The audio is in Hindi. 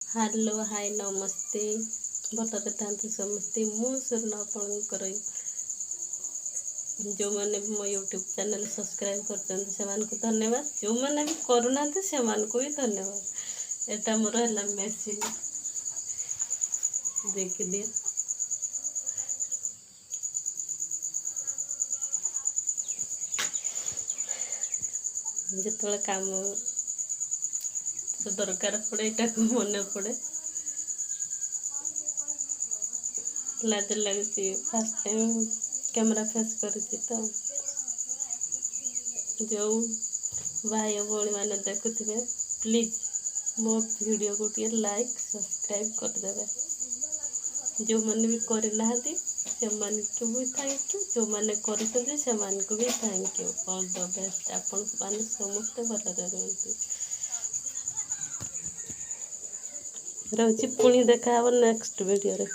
हेलो हाय नमस्ते भलरे था समस्ते मु स्वर्ण आपणकर जो मैंने मो यूट्यूब चैनल सब्सक्राइब कर धन्यवाद जो मैंने भी करूना से भी धन्यवाद। एटा मोर है मेसीन देख दिए जिते काम दरकार पड़े यहाँ को मन पड़े लाज लगे फास्ट टाइम कैमरा फेस कर जो भाई भौणी मैंने देखुवे प्लीज मो वीडियो को टे लाइक सब्सक्राइब करदे जो मैंने भी करना से भी थैंक यू जो मैंने कर भी thank you all the best आपण मैंने समस्त भलरे रुहतु रहुची पुणी देखा नेक्स्ट वीडियो रे।